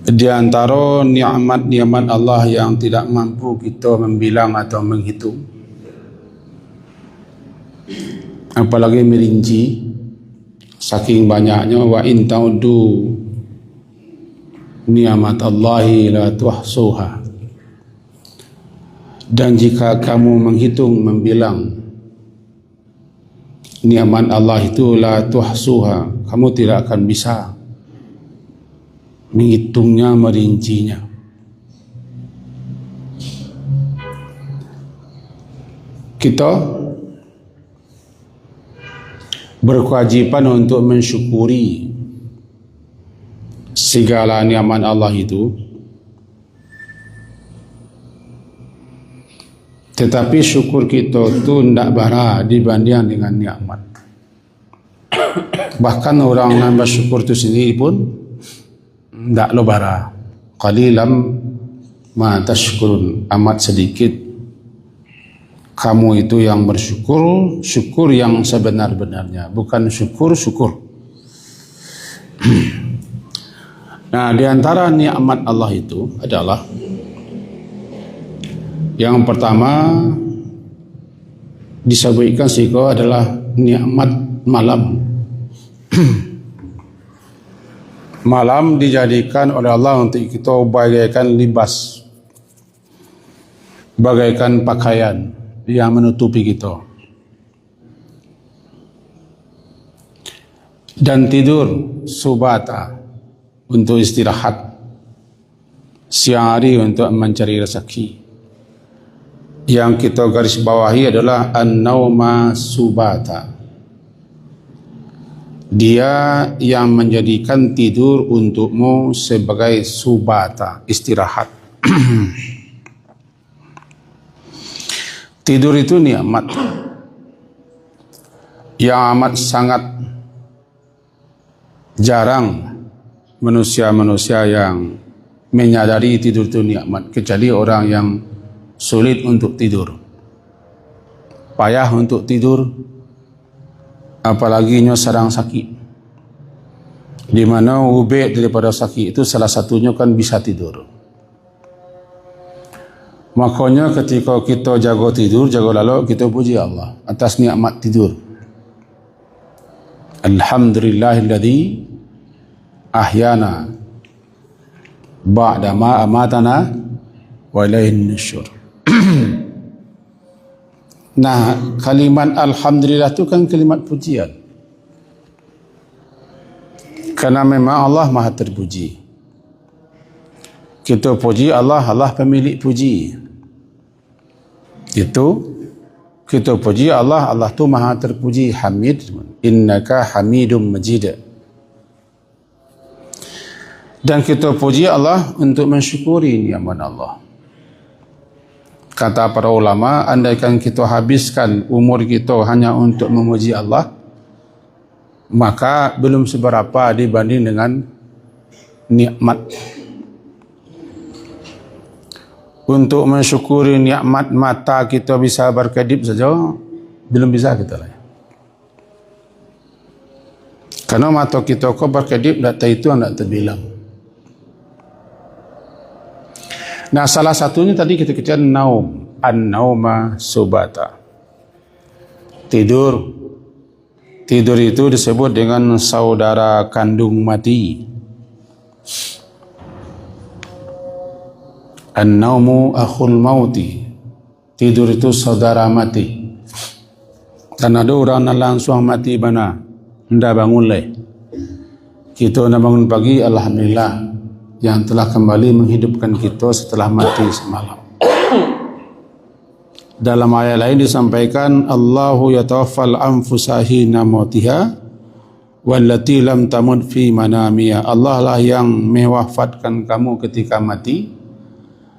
Di antara nikmat-nikmat Allah yang tidak mampu kita membilang atau menghitung, apalagi merinci, saking banyaknya. Wa in ta'uddu ni'mat Allahi la tuhsuha. Dan jika kamu menghitung, membilang nikmat Allah itu, la tuhsuha, kamu tidak akan bisa menghitungnya, merincinya. Kita berkewajiban untuk mensyukuri segala nikmat Allah itu, tetapi syukur kita itu tidak bara dibanding dengan nikmat. Bahkan orang yang bersyukur itu sendiri pun tidak lo bara. Qalilam ma tashkurun, amat sedikit kamu itu yang bersyukur, syukur yang sebenar-benarnya, bukan syukur-syukur. Nah, di antara nikmat Allah itu adalah yang pertama disebutkan siko adalah nikmat malam. Malam dijadikan oleh Allah untuk kita bagaikan libas, bagaikan pakaian yang menutupi kita. Dan tidur subata untuk istirahat, siang hari untuk mencari rezeki. Yang kita garis bawahi adalah an-nauma subata. Dia yang menjadikan tidur untukmu sebagai subata, istirahat. Tidur itu nikmat yang amat sangat jarang manusia-manusia yang menyadari tidur itu nikmat, kecuali orang yang sulit untuk tidur, payah untuk tidur, apalagi sedang sakit, di mana ubek daripada sakit itu salah satunya kan bisa tidur. Makanya ketika kita jaga tidur, jaga lalu, kita puji Allah atas nikmat tidur. Alhamdulillahilladzi ahyana ba'da ma amatana wa ilaihin nusyur. Nah, kalimat alhamdulillah itu kan kalimat pujian. Karena memang Allah Maha terpuji. Kita puji Allah, Allah pemilik puji. Itu kita puji Allah, Allah tu Maha terpuji, Hamid. Innaka Hamidum Majid. Dan kita puji Allah untuk mensyukuri nikmat Allah. Kata para ulama, andaikan kita habiskan umur kita hanya untuk memuji Allah, maka belum seberapa dibanding dengan nikmat. Untuk mensyukuri nikmat mata kita bisa berkedip saja, belum bisa kita lah. Karena mata kita kok berkedip, data itu tidak terbilang. Nah, salah satunya tadi kita katakan naum, an-nauma subata. Tidur. Tidur itu disebut dengan saudara kandung mati. An-naumu akhul mauti. Tidur itu saudara mati. Dan ada orang yang langsung mati mana, hendak bangun leh. Kita nak bangun pagi, alhamdulillah, yang telah kembali menghidupkan kita setelah mati semalam. Dalam ayat lain disampaikan, Allahu yatawaffal anfusa hina mautiha wallati lam tamut fi manamiha. Allah lah yang mewafatkan kamu ketika mati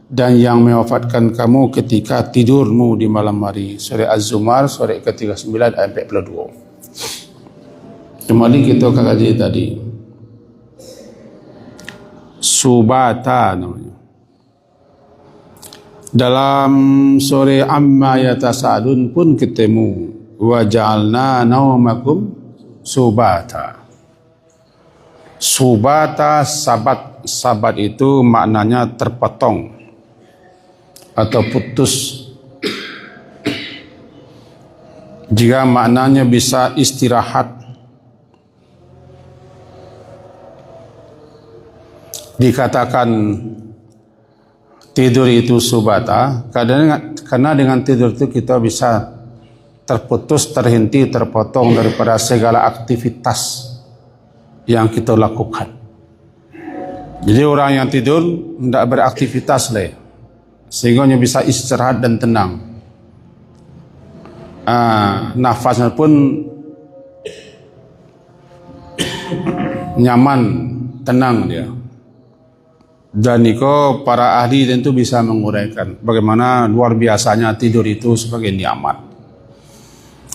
dan yang mewafatkan kamu ketika tidurmu di malam hari. Surah Az-Zumar, surah ke-39 ayat 42. Kembali kita ke kaji tadi. Subata namanya. Dalam surah Amma Yatasa'alun pun ketemu wa ja'alna naumakum subata. Subata sabat itu maknanya terpotong atau putus. Jika maknanya bisa istirahat, dikatakan tidur itu subata karena dengan tidur itu kita bisa terputus, terhenti, terpotong daripada segala aktivitas yang kita lakukan. Jadi orang yang tidur tidak beraktivitas leh, sehingga bisa istirahat dan tenang. Nafasnya pun nyaman, tenang dia. Dan niko para ahli tentu bisa menguraikan bagaimana luar biasanya tidur itu sebagai nikmat.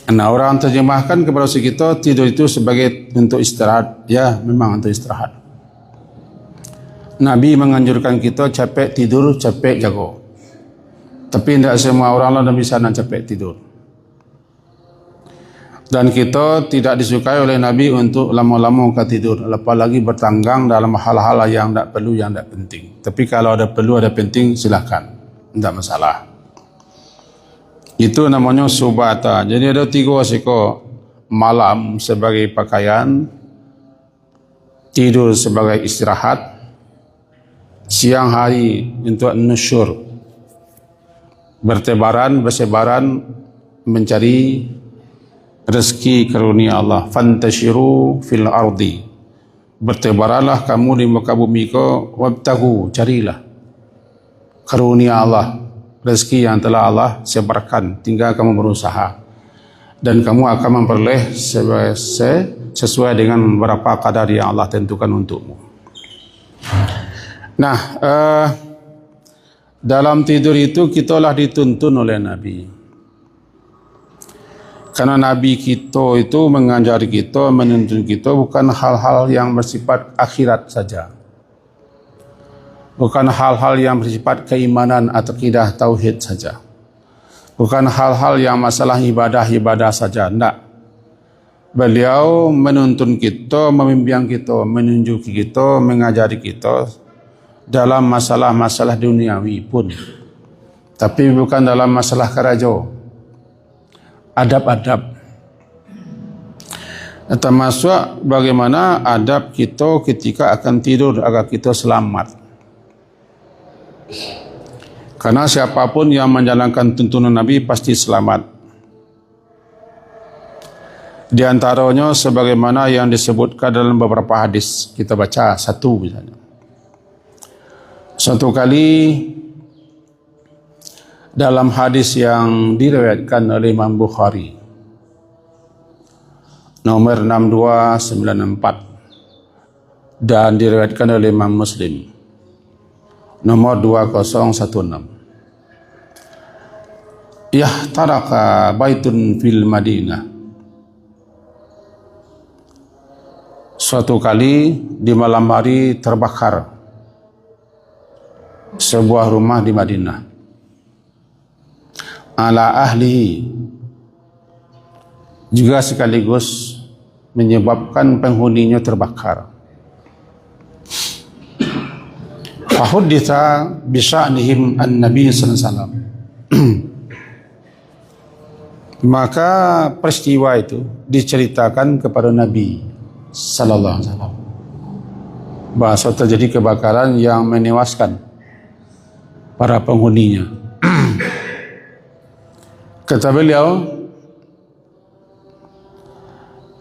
Nah, orang terjemahkan kepada kita tidur itu sebagai bentuk istirahat. Ya, memang untuk istirahat. Nabi menganjurkan kita capek tidur, capek jago. Tapi tidak semua orang lain bisa capek tidur. Dan kita tidak disukai oleh Nabi untuk lama-lama ke tidur, apalagi bertanggang dalam hal-hal yang tidak perlu, yang tidak penting. Tapi kalau ada perlu, ada penting, silakan, tidak masalah. Itu namanya subata. Jadi ada 3 seko: malam sebagai pakaian, tidur sebagai istirahat, siang hari untuk nusyur, bertebaran, bersebaran, mencari rezeki karunia Allah. Fantashiru fil ardi, bertebaranlah kamu di muka bumi ko, wabtagu, carilah karunia Allah, rezeki yang telah Allah sebarkan, tinggal kamu berusaha dan kamu akan memperoleh sesuai dengan berapa kadar yang Allah tentukan untukmu. Nah, dalam tidur itu kitalah dituntun oleh Nabi. Karena Nabi kita itu mengajari kita, menuntun kita bukan hal-hal yang bersifat akhirat saja. Bukan hal-hal yang bersifat keimanan atau akidah tauhid saja. Bukan hal-hal yang masalah ibadah-ibadah saja. Tidak. Beliau menuntun kita, membimbing kita, menunjuki kita, mengajari kita dalam masalah-masalah duniawi pun. Tapi bukan dalam masalah kerajo. Adab-adab, termasuk bagaimana adab kita ketika akan tidur agar kita selamat. Karena siapapun yang menjalankan tuntunan Nabi pasti selamat. Di antaranya sebagaimana yang disebutkan dalam beberapa hadis, kita baca satu misalnya. Suatu kali dalam hadis yang diriwayatkan oleh Imam Bukhari nomor 6294 dan diriwayatkan oleh Imam Muslim nomor 2016. Taraka baitun fil Madinah. Suatu kali di malam hari terbakar sebuah rumah di Madinah. Ala ahlihi, juga sekaligus menyebabkan penghuninya terbakar. Fahudditha bisya'nihim an-nabi sallallahu alaihi wasallam. Maka peristiwa itu diceritakan kepada Nabi sallallahu alaihi wasallam bahwa terjadi kebakaran yang menewaskan para penghuninya. Kata beliau,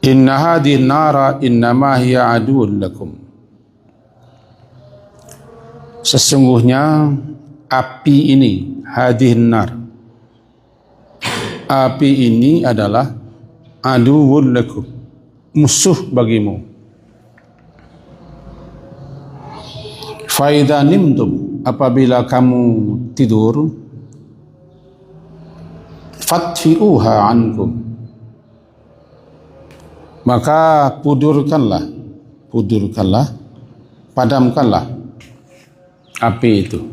inna hadhihi nara innama hiya aduun lakum. Sesungguhnya api ini, hadhihi nar, api ini adalah aduun lakum, musuh bagimu. Fa idza nimtum, apabila kamu tidur, fatfi'uha ankum, maka pudurkanlah, padamkanlah api itu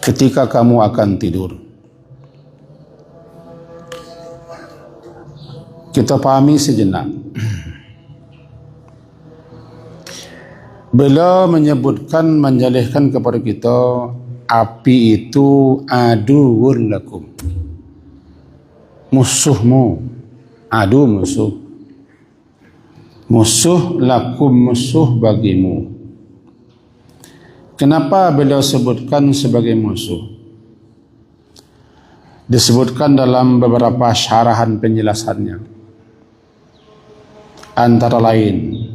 ketika kamu akan tidur. Kita pahami sejenak. Beliau menyebutkan, menjelaskan kepada kita, api itu aduwwun lakum, musuhmu. Adu musuh, musuh lakum, musuh bagimu. Kenapa beliau sebutkan sebagai musuh? Disebutkan dalam beberapa syarahan penjelasannya. Antara lain,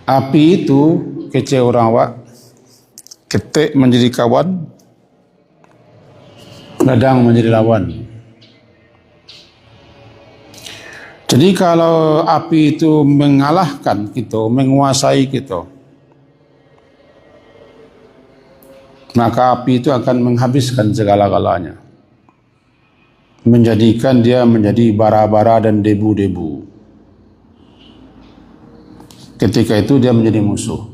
api itu kece orang awak, ketik menjadi kawan, ladang menjadi lawan. Jadi kalau api itu mengalahkan kita, menguasai kita, maka api itu akan menghabiskan segala-galanya, menjadikan dia menjadi bara-bara dan debu-debu. Ketika itu dia menjadi musuh.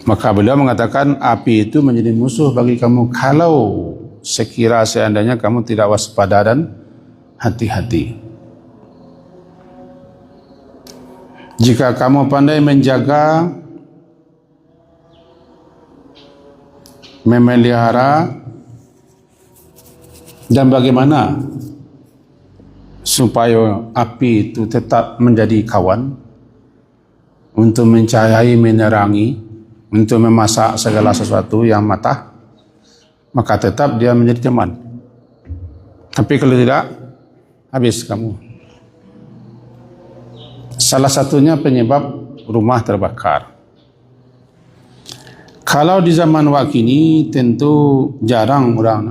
Maka beliau mengatakan api itu menjadi musuh bagi kamu kalau sekira seandainya kamu tidak waspada dan hati-hati. Jika kamu pandai menjaga, memelihara, dan bagaimana supaya api itu tetap menjadi kawan untuk mencahayai, menerangi, untuk memasak segala sesuatu yang matah, maka tetap dia menjadi teman. Tapi kalau tidak, habis kamu. Salah satunya penyebab rumah terbakar. Kalau di zaman wakini tentu jarang orang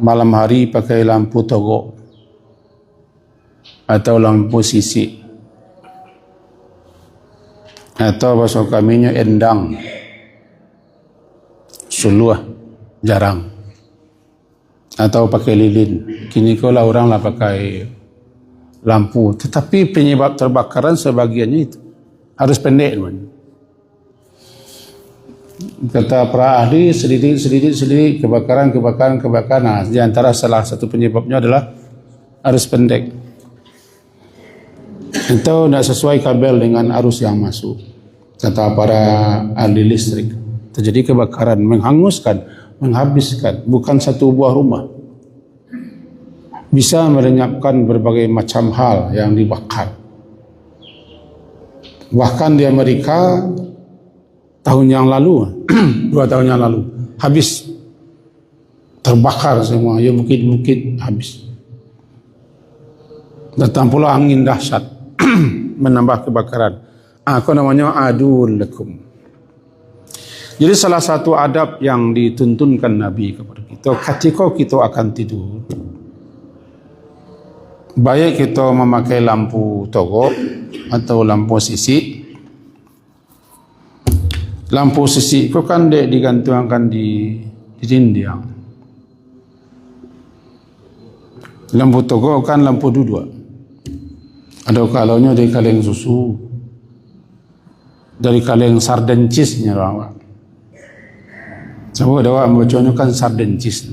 malam hari pakai lampu togok atau lampu sisik atau bahasa kaminya endang, suluh, jarang. Atau pakai lilin. Kini kalau orang lah pakai lampu. Tetapi penyebab terbakaran sebagiannya itu harus pendek. Kata para ahli, selidik, kebakaran. Nah, di antara salah satu penyebabnya adalah arus pendek. Itu tidak sesuai kabel dengan arus yang masuk. Kata para ahli listrik, terjadi kebakaran, menghanguskan, menghabiskan bukan satu buah rumah, bisa melenyapkan berbagai macam hal yang dibakar. Bahkan di Amerika tahun yang lalu 2 tahun yang lalu habis, terbakar semua, ya bukit-bukit habis. Datang pula angin dahsyat menambah kebakaran. Aku namanya adul lakum. Jadi salah satu adab yang dituntunkan Nabi kepada kita ketika kita akan tidur, baik kita memakai lampu togok atau lampu sisik. Lampu sisik itu kan digantungkan di dinding. Lampu togok kan lampu dua. Ada kalaunya dari kaleng susu, dari kaleng sardencisnya orang. Sebab ada membacanya kan sardencis.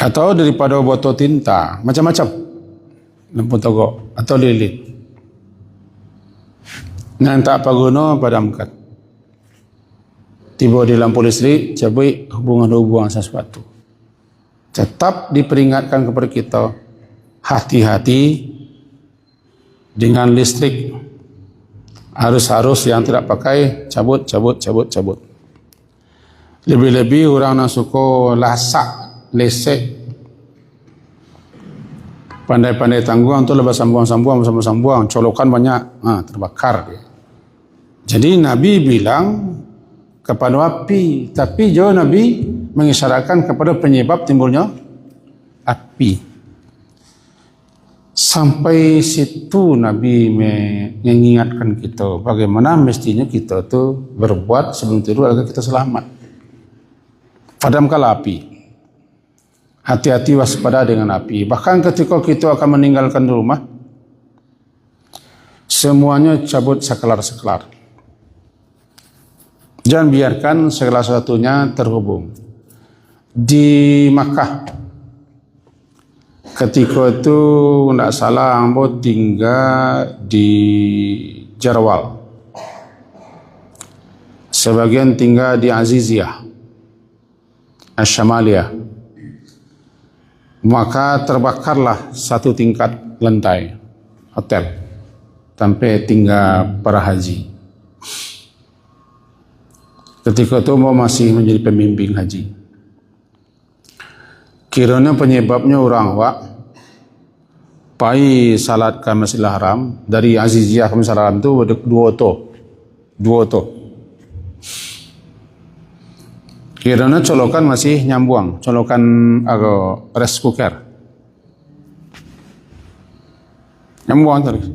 Atau daripada botol tinta, macam-macam. Lampu togok atau lilin. Nah, tak apa guna padamkan. Tiba di lampu listrik, cabut hubungan sesuatu. Tetap diperingatkan kepada kita, hati-hati dengan listrik. Harus yang tidak pakai, cabut. Lebih-lebih orang yang suka lasak, lesek, pandai-pandai tangguh untuk lepas sambung, colokan banyak, terbakar dia. Jadi Nabi bilang kepada api, tapi jauh Nabi mengisyaratkan kepada penyebab timbulnya api. Sampai situ Nabi mengingatkan kita bagaimana mestinya kita tu berbuat sebelum tidur agar kita selamat. Padamkanlah api. Hati-hati waspada dengan api. Bahkan ketika kita akan meninggalkan rumah, semuanya cabut sekelar-sekelar. Jangan biarkan segala sesuatunya terhubung. Di Makkah, Ketika itu tidak salah ambo tinggal di Jarwal. Sebagian tinggal di Aziziyah, Asyamaliyah. Maka terbakarlah satu tingkat lantai hotel sampai tinggal para haji. Ketika itu ambo masih menjadi pembimbing haji. Kiranya penyebabnya orang awak pai salat ke Masjidil Haram dari Aziziyah ke Masjidil Haram tu dua auto. Kiranya colokan masih nyambung, colokan agak rice cooker. Nyambung terus.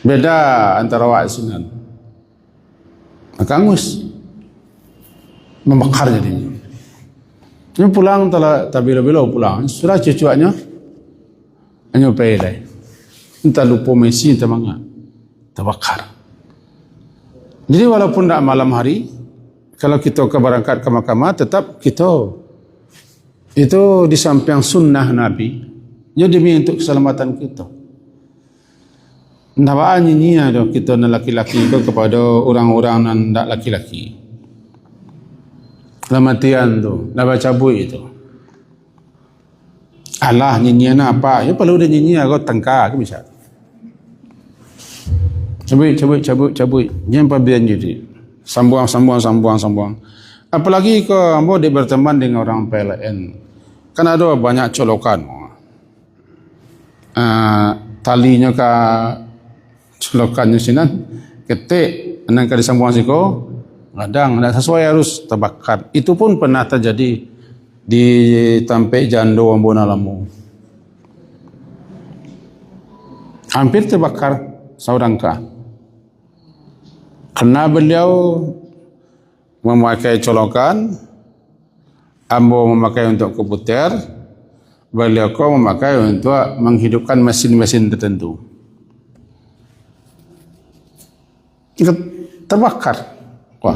Beda antara awak sunan. Kangus membakar jadinya. Ini pulang tak bila-bila pulang. Sudah cucunya hanya pelai. Entah lupa Messi entah manga. Terbakar. Jadi walaupun tak malam hari, kalau kita berangkat ke mahkamah, tetap kita itu di samping sunnah Nabi. Jadi demi untuk keselamatan kita. Nabaan ini ada kita nak laki-laki itu kepada orang-orang yang tak laki-laki. Lamatian tu, dah baca buku itu. Alah nyanyian apa? Ya perlu dia nyanyi agak tangka ke bisa. Cabut. Jangan pabian jadi. Sambung. Apalagi kalau ambo dia berteman dengan orang PLN. Kan ada banyak colokan. Talinya ke colokannya sini ketik, nanti disambung siko. Kadang tidak sesuai harus terbakar. Itu pun pernah terjadi di Tampek Jando Ambon Alamu. Hampir terbakar seorang kah. Karena beliau memakai colokan, ambo memakai untuk komputer, beliau kau memakai untuk menghidupkan mesin-mesin tertentu. Itu terbakar. Wah,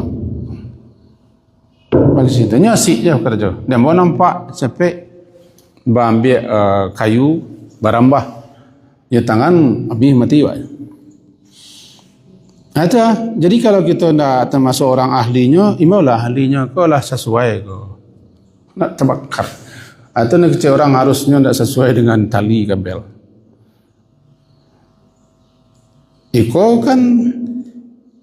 bagi situ nyasik je kerja. Dan mau nampak sampai ambil kayu barambah, ya tangan habis mati wak. Ada. Jadi kalau kita nak termasuk orang ahlinya, imaulah ahlinya kau lah sesuai kau. Nak terbakar. Atau nak kecil orang harusnya tak sesuai dengan tali kabel. Iko kan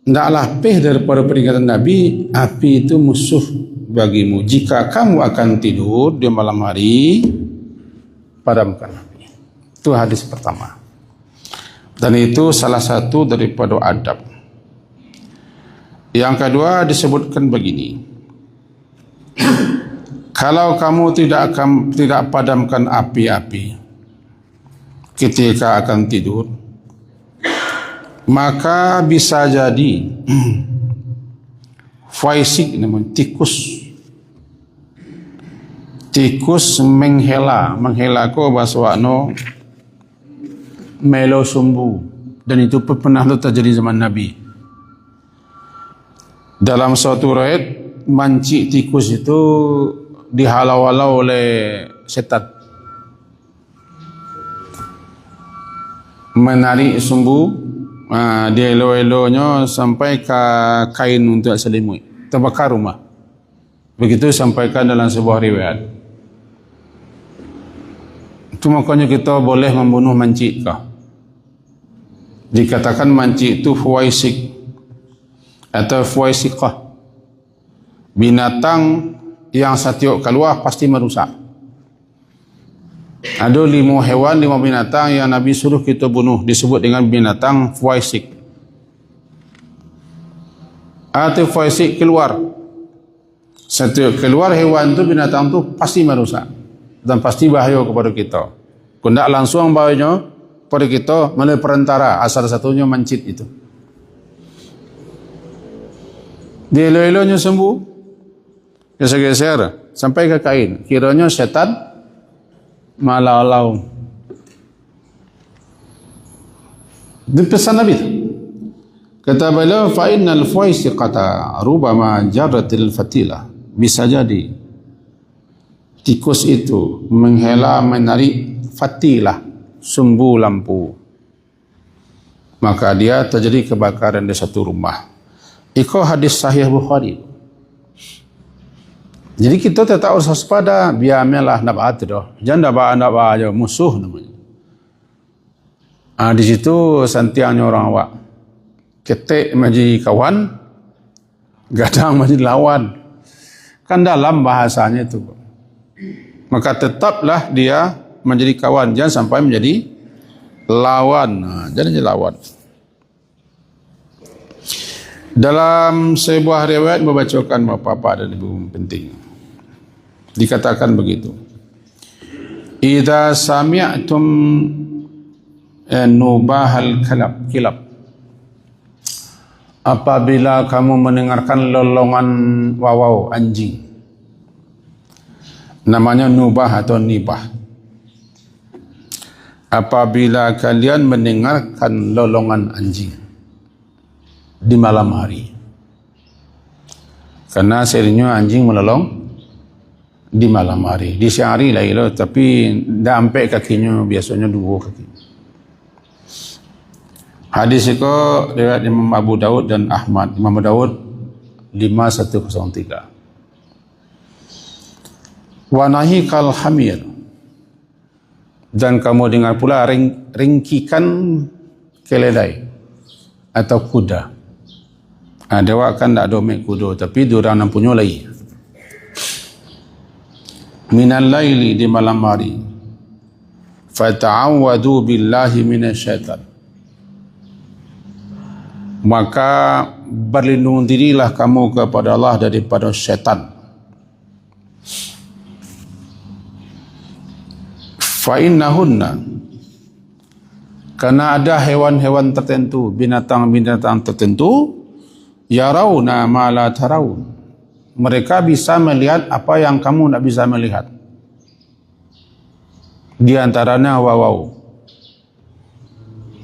tidaklah lebih daripada peringatan Nabi, api itu musuh bagimu. Jika kamu akan tidur di malam hari, padamkan api. Itu hadis pertama. Dan itu salah satu daripada adab. Yang kedua disebutkan begini. Kalau kamu tidak padamkan api-api ketika akan tidur, maka bisa jadi faisik namanya tikus menghela ko bahasa wakno melo sumbu, dan itu pernah terjadi zaman Nabi. Dalam suatu riwayat mancik tikus itu dihalau-halau oleh setan, menarik sumbu. Dia elo-elonya sampai ke kain untuk selimut, terbakar rumah. Begitu sampaikan dalam sebuah riwayat. Itu makanya kita boleh membunuh mancik kah? Dikatakan mancik itu fuwaisik atau fuwaisikah, binatang yang setiap keluar pasti merusak. Ada 5 hewan, 5 binatang yang Nabi suruh kita bunuh, disebut dengan binatang fuwaisik. Atau fuwaisik keluar. Setiap keluar hewan tu, binatang tu pasti merusak dan pasti bahaya kepada kita. Tidak langsung bahayanya pada kita melalui perantara, asal satunya mancit itu. Dia elo-elonya sembuh, geser-geser sampai ke kain. Kiranya setan malau-lau. Di pesan Nabi kata beliau, fa innal fuwaisiqata rubama jarratil fatila. Bisa jadi tikus itu menghela menarik fatilah sumbu lampu, maka dia terjadi kebakaran di satu rumah. Itu hadis sahih Bukhari. Jadi kita tetap harus waspada, biarlah nabat dah. Jangan nabat aja musuh namanya. Di situ santianya orang awak. Ketek menjadi kawan, gadang menjadi lawan. Kan dalam bahasanya itu. Maka tetaplah dia menjadi kawan, jangan sampai menjadi lawan. Jangan jadi lawan. Dalam sebuah riwayat membacakan bapak-bapak dan ibu penting. Dikatakan begitu. Idza sami'tum nubahal kilab. Apabila kamu mendengarkan lolongan wawau anjing. Namanya nubah atau nibah. Apabila kalian mendengarkan lolongan anjing di malam hari. Karena seringnya anjing melolong di malam hari. Di siang hari lah ilo, tapi dah sampai kakinya biasanya 2 kaki. Hadis itu riwayat Imam Abu Daud dan Ahmad. Imam Abu Daud 5103. Wa nahikal hamir. Dan kamu dengar pula ringkikan keledai atau kuda. Dewa kan tak domek kuda, tapi diorang nak punya lagi. Minal laili, di malam hari. Fata'awadu billahi minasyaitan. Maka berlindung dirilah kamu kepada Allah daripada syaitan. Fa'innahunna, karena ada hewan-hewan tertentu, binatang-binatang tertentu, yarawna ma la tarawun, mereka bisa melihat apa yang kamu tak bisa melihat. Di antaranya wawau.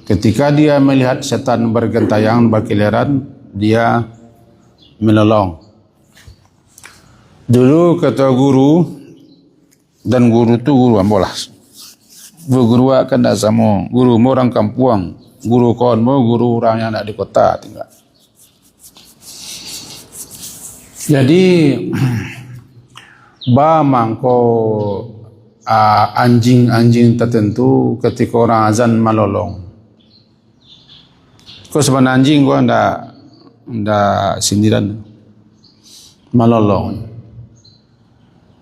Ketika dia melihat setan bergentayangan, berkeliaran, dia melolong. Dulu kata guru, dan guru tu guru ambolas. Guru akan tak sama. Guru mu orang kampung, guru kawan mu guru orang yang nak di kota tinggal. Jadi mangko anjing-anjing tertentu ketika orang azan melolong. Kau sebenarnya anjing kau ndak sindiran melolong.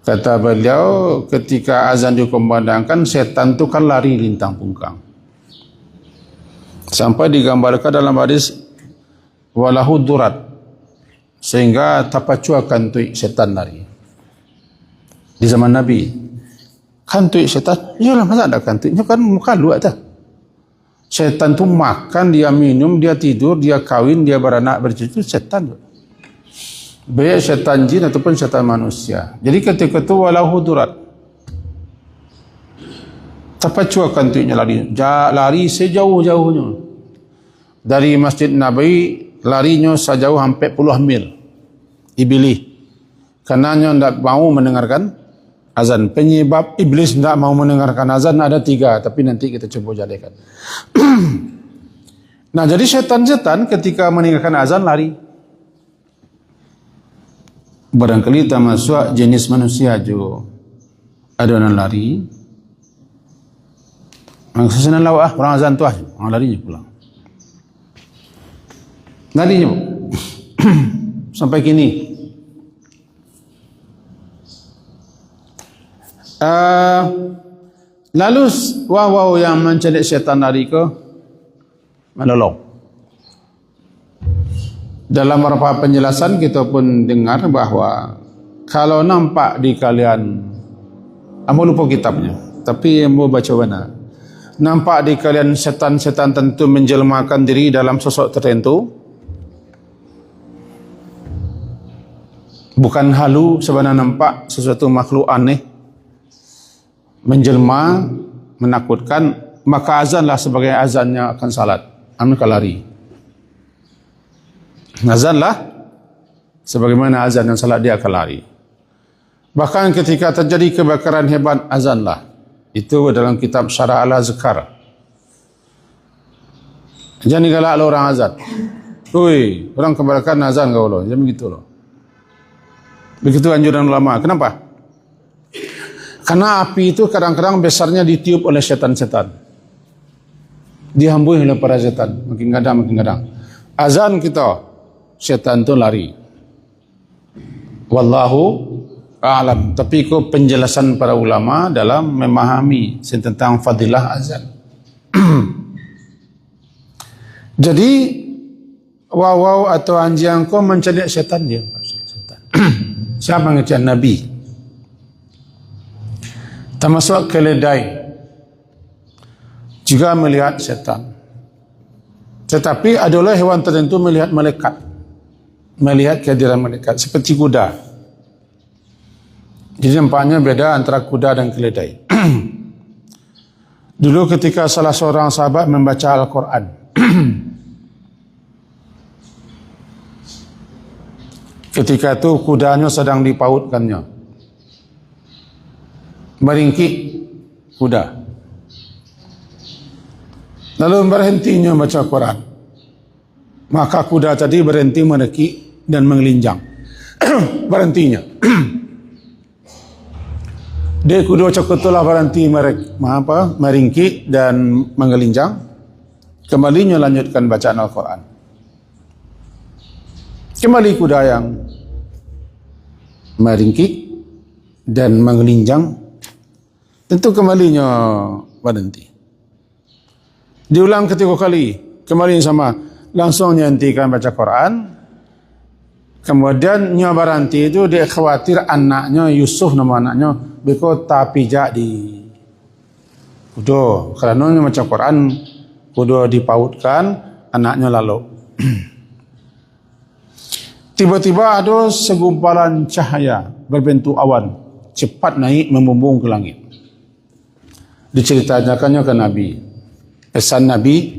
Kata beliau, ketika azan dikumandangkan, setan itu kan lari lintang pungkang. Sampai digambarkan dalam hadis walahu durat, sehingga tapacu akan tuik setan lari. Di zaman Nabi, kan tuik setan, iyalah masa ada kan tuiknya, kan muka luak dah. Setan tu makan, dia minum, dia tidur, dia kawin, dia beranak, bercucu, setan. Baik syaitan jin ataupun syaitan manusia. Jadi ketika itu walahu durat, tapacu akan tuiknya lari sejauh-jauhnya. Dari Masjid Nabawi larinya sejauh hampir puluh mil. Iblis, karenanya tidak mau mendengarkan azan. Penyebab iblis tidak mau mendengarkan azan ada 3, tapi nanti kita coba jadikan. Nah, jadi setan-setan ketika mendengarkan azan lari. Barangkali termasuk jenis manusia juga ada orang lari. Maksudnya lawah orang azan tu orang larinya pulang. Larinya sampai kini. Lalu wawau yang mencelik syaitan lari ke melolong. Dalam beberapa penjelasan kita pun dengar bahawa kalau nampak di kalian, ambo lupa kitabnya, tapi ambo baca mana, nampak di kalian setan-setan tentu menjelmakan diri dalam sosok tertentu, bukan halu, sebenarnya nampak sesuatu makhluk aneh, menjelma, menakutkan, maka azanlah sebagai azannya akan salat, akan lari. Azanlah sebagaimana azan dan salat dia akan lari. Bahkan ketika terjadi kebakaran hebat, azanlah. Itu dalam kitab Syarah Al-Azkar. Jangan galak orang azan. Ui, orang kebakaran azan kau loh. Jangan begitu loh. Begitu anjuran ulama. Kenapa? Karena api itu kadang-kadang besarnya ditiup oleh setan-setan. Dihambui oleh para setan. Makin kadang. Azan kita, setan itu lari. Wallahu a'lam. Tapi itu penjelasan para ulama dalam memahami tentang fadilah azan. Jadi waw atau anjing kau mencari setan dia. Setan. Siapa yang Nabi? Termasuk keledai juga melihat setan. Tetapi adalah hewan tertentu melihat malaikat. Melihat kehadiran malaikat seperti kuda. Jadi nampaknya beda antara kuda dan keledai. Dulu ketika salah seorang sahabat membaca Al-Quran, ketika itu kudanya sedang dipautkannya, meringkik kuda. Lalu berhentinya baca Quran. Maka kuda tadi berhenti menekik dan mengelinjang. Berhentinya. Dia kuda cokotlah berhenti meringkik dan mengelinjang. Kembalinya lanjutkan bacaan Al-Quran. Kembali kuda yang meringkik dan mengelinjang, tentu kembalinya berhenti. Diulang ketiga kali, kembali sama, langsung hentikan baca Quran. Kemudian nya berhenti itu dia khawatir anaknya Yusuf nama anaknya beko tapijak di kuda. Kerana nya baca Quran, kuda dipautkan, anaknya lalu. Tiba-tiba ada segumpalan cahaya berbentuk awan cepat naik membumbung ke langit. Diceritakannya ke Nabi. Pesan Nabi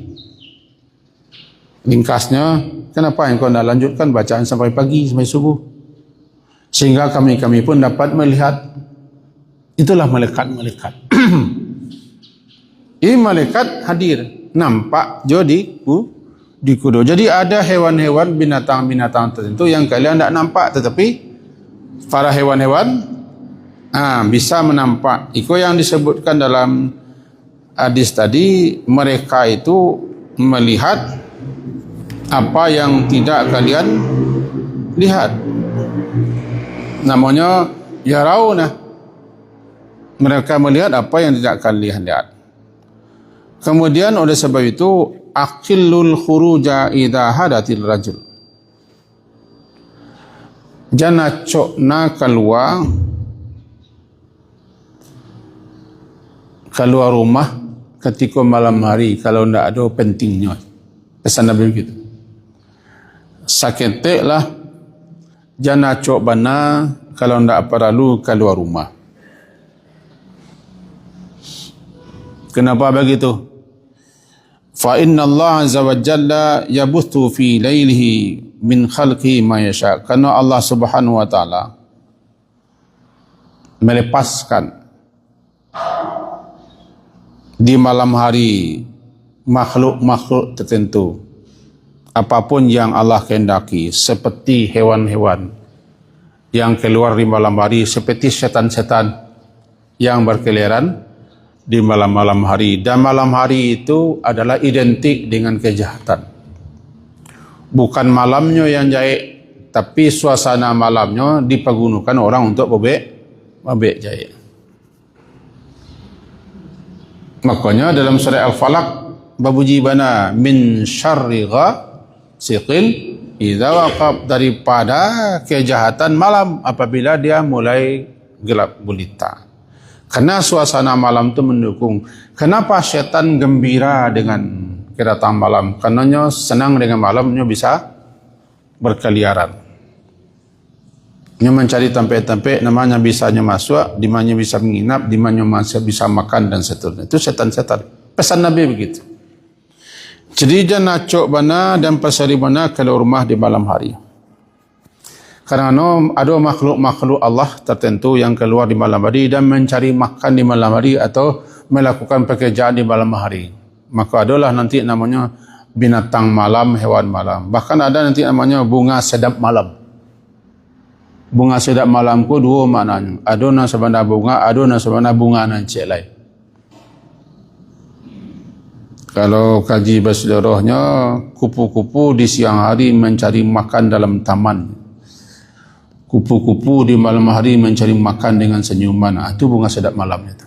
ringkasnya, kenapa engkau tidak lanjutkan bacaan sampai pagi, sampai subuh? Sehingga kami pun dapat melihat. Itulah malaikat-malaikat. Ini malaikat hadir, nampak jadi di kuda. Jadi ada hewan-hewan, binatang-binatang tertentu yang kalian tidak nampak, tetapi para hewan-hewan bisa menampak. Itu yang disebutkan dalam hadis tadi, mereka itu melihat apa yang tidak kalian lihat. Namanya yarawna. Mereka melihat apa yang tidak kalian lihat. Kemudian oleh sebab itu aqillul khuruja idza hadatil rajul. Jangan cokna keluar rumah ketika malam hari kalau tidak ada pentingnya. Pesan Nabi begitu. Saketeklah jangan cok bana kalau tidak perlu keluar rumah. Kenapa begitu? Fa inna Allah azza wa jalla yabuthu fi lailihi min khalqi ma yasha. Karena Allah Subhanahu wa taala melepaskan di malam hari makhluk-makhluk tertentu apapun yang Allah kehendaki, seperti hewan-hewan yang keluar di malam hari, seperti setan-setan yang berkeliaran di malam-malam hari. Dan malam hari itu adalah identik dengan kejahatan. Bukan malamnya yang jahit, tapi suasana malamnya dipergunakan orang untuk bebek jahit. Makanya dalam surah Al-Falaq, babuji bana min syarri ghasiqin idza waqab, daripada kejahatan malam apabila dia mulai gelap gulita. Karena suasana malam itu mendukung. Kenapa setan gembira dengan kedatangan malam? Karenanya senang dengan malamnya bisa berkeliaran. Dia mencari tempat-tempat namanya bisanya masuk, di mana bisa menginap, di mana bisa makan dan seterusnya. Itu setan-setan. Pesan Nabi begitu. Jadi jangan cok bana dan pasari bana kalau rumah di malam hari. Karena ada makhluk-makhluk Allah tertentu yang keluar di malam hari dan mencari makan di malam hari atau melakukan pekerjaan di malam hari. Maka adalah nanti namanya binatang malam, hewan malam. Bahkan ada nanti namanya bunga sedap malam. Bunga sedap malam ku dua maknanya. Ada na sabana bunga, ada na sabana bunga nan cek lain. Kalau kaji bersejarahnya, kupu-kupu di siang hari mencari makan dalam taman. Kupu-kupu di malam hari mencari makan dengan senyuman. Itu bunga sedap malamnya.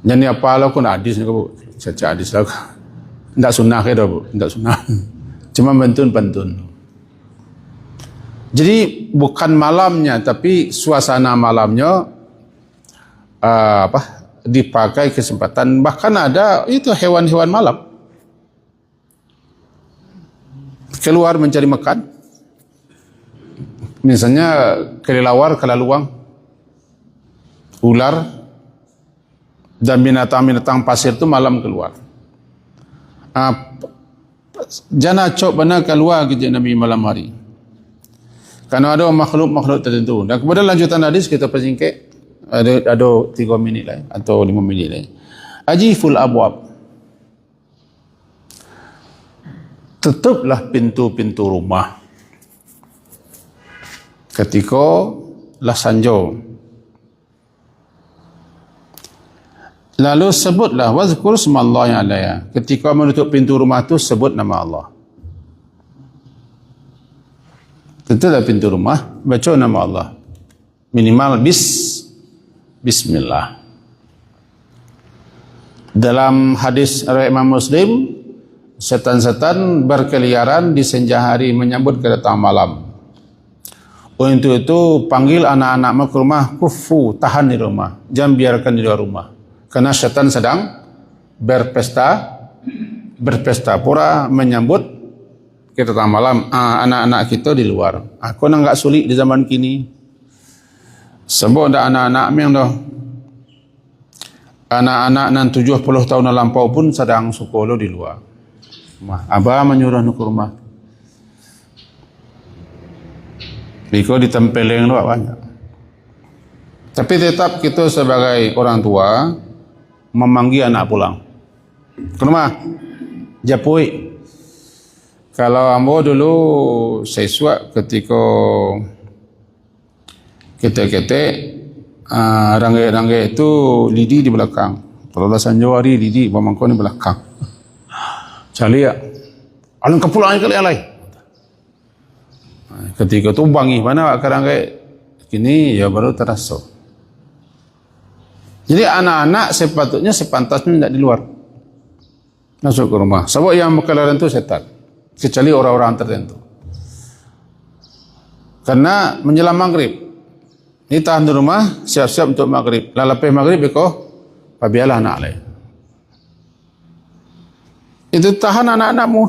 Jadi apa lah aku nak hadis ni bu? Caca hadis lah. Tak sunnah ke dah bu? Tak sunnah. Cuma bentun-bentun. Jadi bukan malamnya, tapi suasana malamnya dipakai kesempatan. Bahkan ada itu hewan-hewan malam keluar mencari makan. Misalnya kelelawar, kelaluang, ular, dan binatang-binatang pasir itu malam keluar. Jana cok benar keluar kerja Nabi malam hari. Karena ada makhluk-makhluk tertentu. Dan kemudian lanjutan hadis kita persingkit. Ada 3 minit lain atau 5 minit lain. Ajiful abwab. Tutuplah pintu-pintu rumah ketika lah sanjo. Lalu sebutlah wazkur smallahi alaiha. Ketika menutup pintu rumah tu sebut nama Allah. Tutuplah pintu rumah, baca nama Allah. Minimal Bismillah. Dalam hadis riwayat Imam Muslim, setan-setan berkeliaran di senja hari menyambut kedatangan malam. Untuk itu panggil anak-anakmu ke rumah, kufu, tahan di rumah, jangan biarkan di luar rumah. Karena setan sedang berpesta pura menyambut kedatangan malam. Anak-anak kita di luar. Aku nak enggak sulit di zaman kini. Sebab ada anak-anak yang dah anak-anak nan 70 tahun lampau pun sedang sekolah di luar. Abah menyuruh ke rumah. Biko ditempeleng doa banyak. Tapi tetap kita sebagai orang tua memanggil anak pulang. Ke rumah. Japui. Kalau ambo dulu saya suak ketika ketek-ketek ranggai-ranggai itu lidi di belakang. Kalau dah sanjo hari lidi pemangkau di belakang. Cari ya. Alun ke pulang ke lain. Ketika tu bangi mana ke ranggai kini ya baru terasa. Jadi anak-anak sepatutnya sepantasnya tidak di luar. Masuk ke rumah. Sebab yang berkeliaran itu setan. Kecuali orang-orang tertentu. Karena menjelang maghrib. Ini tahan di rumah, siap-siap untuk maghrib. Lepas maghrib, pabialah anak lain. Itu tahan anak-anakmu.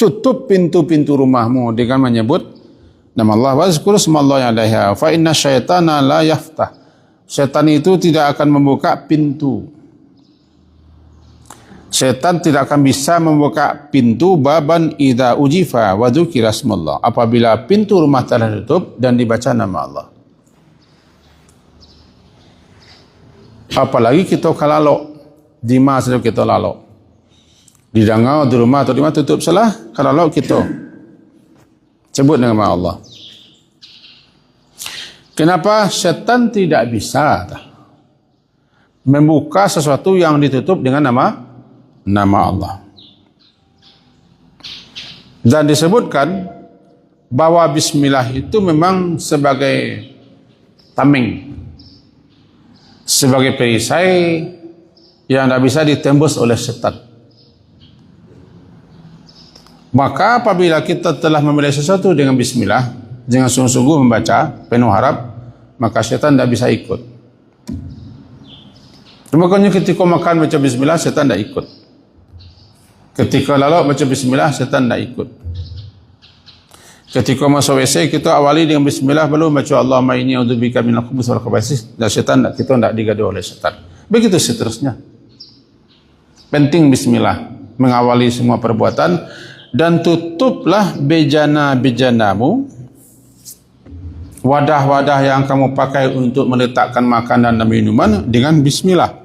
Tutup pintu-pintu rumahmu dengan menyebut nama Allah. Wazkur smallahi alaiha. Fa inna syaitana la yaftah. Syaitan itu tidak akan membuka pintu. Syaitan tidak akan bisa membuka pintu baban idza ujifa wa dzukira smallah. Apabila pintu rumah telah ditutup dan dibaca nama Allah. Apalagi kita kalalok di masa kita lalok di dangau di rumah atau di mana tutup salah kalalok kita sebut nama Allah. Kenapa syaitan tidak bisa membuka sesuatu yang ditutup dengan nama Allah? Dan disebutkan bahwa bismillah itu memang sebagai tameng, sebagai perisai yang tidak bisa ditembus oleh setan. Maka apabila kita telah memilih sesuatu dengan bismillah, dengan sungguh-sungguh membaca, penuh harap, maka syaitan tidak bisa ikut. Makanya ketika makan baca bismillah, syaitan tidak ikut. Ketika lalok baca bismillah, syaitan tidak ikut. Ketika masuk WC, kita awali dengan bismillah, baru baca Allahumma inni a'udzubika minal khubuthi wal khaba'ith. Dan syaitan kita tidak digaduh oleh syaitan. Begitu seterusnya. Penting bismillah mengawali semua perbuatan, dan tutuplah bejana-bejanamu wadah-wadah yang kamu pakai untuk meletakkan makanan dan minuman dengan bismillah.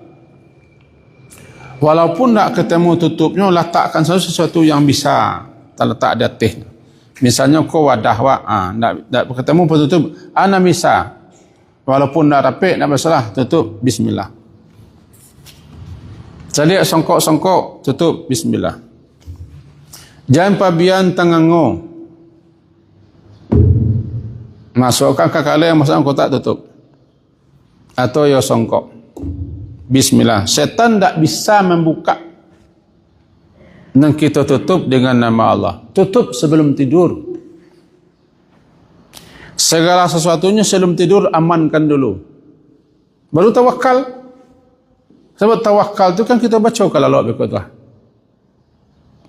Walaupun tak ketemu tutupnya, letakkan sesuatu yang bisa letak di atas. Misalnya kau wadah tak ketemu penutup, ana bisa. Walaupun tak rapik, tak masalah, tutup bismillah. Salik songkok-songkok, tutup bismillah. Jangan pabian tangango. Masukkan kakak yang masuk kotak, tutup. Atau yo songkok. Bismillah. Setan tak bisa membuka. Dan kita tutup dengan nama Allah. Tutup sebelum tidur. Segala sesuatunya sebelum tidur amankan dulu. Baru tawakal. Sebab tawakal itu kan kita baca kalau Allah berkata.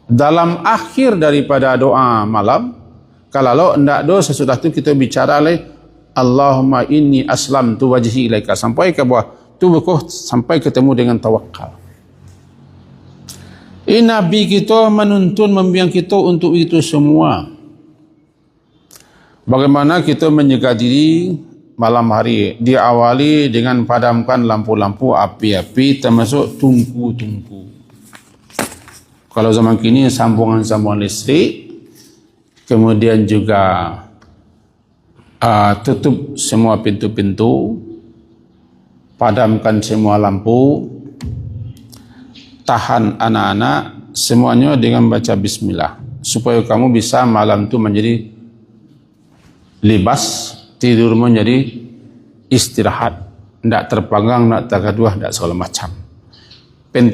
Dalam akhir daripada doa malam, kalau tidak doa sesudah itu kita bicara oleh Allahumma inni aslamtu wajhi ilaika. Sampai ke bawah. Itu bukuh sampai ketemu dengan tawakal. Nabi kita menuntun membimbing kita untuk itu semua. Bagaimana kita menjaga diri malam hari. Diawali dengan padamkan lampu-lampu, api-api, termasuk tungku-tungku. Kalau zaman kini sambungan-sambungan listrik. Kemudian juga tutup semua pintu-pintu. Padamkan semua lampu, tahan anak-anak, semuanya dengan baca bismillah. Supaya kamu bisa malam itu menjadi libas, tidur menjadi istirahat, tidak terpanggang, tidak tergaduh, tidak segala macam. Penting.